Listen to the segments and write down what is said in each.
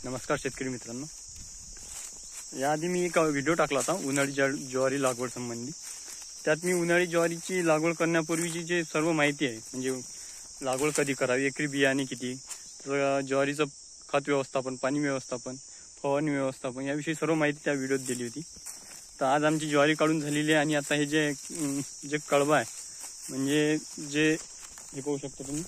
नमस्कार शेतकरी मित्रांनो, याआधी मी एक व्हिडिओ टाकला होता उन्हाळी ज्वारी लागवड संबंधी। त्यात मी उन्हाळी ज्वारीची लागवड करण्यापूर्वीची जे सर्व माहिती आहे, म्हणजे लागवड कधी करावी, एकरी बियाणे किती, ज्वारीचं खत व्यवस्थापन, पाणी व्यवस्थापन, फवारणी व्यवस्थापन याविषयी सर्व माहिती त्या व्हिडिओत दिली होती। तर आज आमची ज्वारी काढून झालेली आहे आणि आता हे जे कळवा आहे, म्हणजे जे पाहू शकता तुम्ही,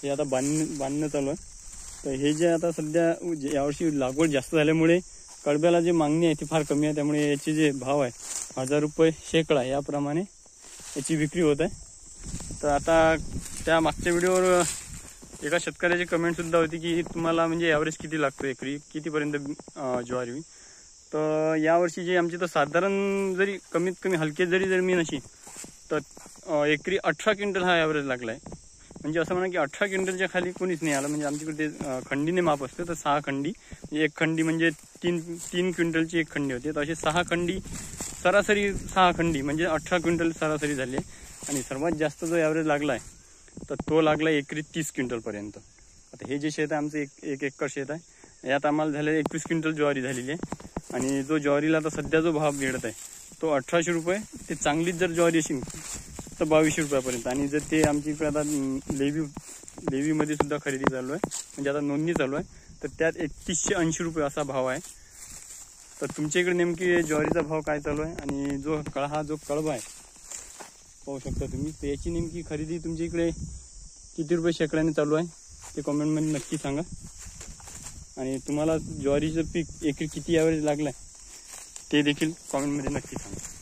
हे आता बांधणं चालू आहे। तर हे जे आता सध्या यावर्षी लागवड जास्त झाल्यामुळे कळब्याला जे मागणी आहे ती फार कमी आहे, त्यामुळे याचे जे भाव आहे 1000 रुपये शेकडा याप्रमाणे याची विक्री होत आहे। तर आता त्या मागच्या व्हिडिओवर एका शेतकऱ्याची कमेंट सुद्धा होती की तुम्हाला म्हणजे ॲव्हरेज किती लागतो, एकरी कितीपर्यंत ज्वारी होईल। तर यावर्षी जे आमची तर साधारण जरी कमीत कमी हलके जरी जमीन अशी तर एकरी 18 क्विंटल हा ॲव्हरेज लागला आहे। म्हणजे असं म्हणा की 18 क्विंटलच्या खाली कोणीच नाही आलं। म्हणजे आमच्याकडे खंडीने माप असते, तर 6 खंडी, एक खंडी म्हणजे तीन क्विंटलची एक खंडी होती। तर असे 6 खंडी, सरासरी 6 खंडी म्हणजे 18 क्विंटल सरासरी झाली आहे। आणि सर्वात जास्त जो ॲव्हरेज लागला आहे तर तो लागला एकरी 30 क्विंटलपर्यंत। आता हे जे शेत आहे आमचं एक एकर शेत आहे, यात आम्हाला झाले 21 क्विंटल ज्वारी झालेली आहे। आणि जो ज्वारीला आता सध्या जो भाव मिळत आहे तो 1800 रुपये, ते चांगलीच जर ज्वारी असेल तर 2200 रुपयापर्यंत। आणि जर ते आमची इकडे आता लेवीमध्ये सुद्धा खरेदी चालू आहे, म्हणजे आता नोंदणी चालू आहे, तर त्यात 3180 रुपये असा भाव आहे। तर तुमच्या इकडे नेमकी ज्वारीचा भाव काय चालू आहे आणि जो कळवा आहे पाहू शकता तुम्ही, तर याची नेमकी खरेदी तुमच्या इकडे किती रुपये शेकड्याने चालू आहे ते कमेंटमध्ये नक्की सांगा। आणि तुम्हाला ज्वारीचं पीक एकरी किती ॲव्हरेज लागलं आहे ते देखील कमेंटमध्ये नक्की सांगा।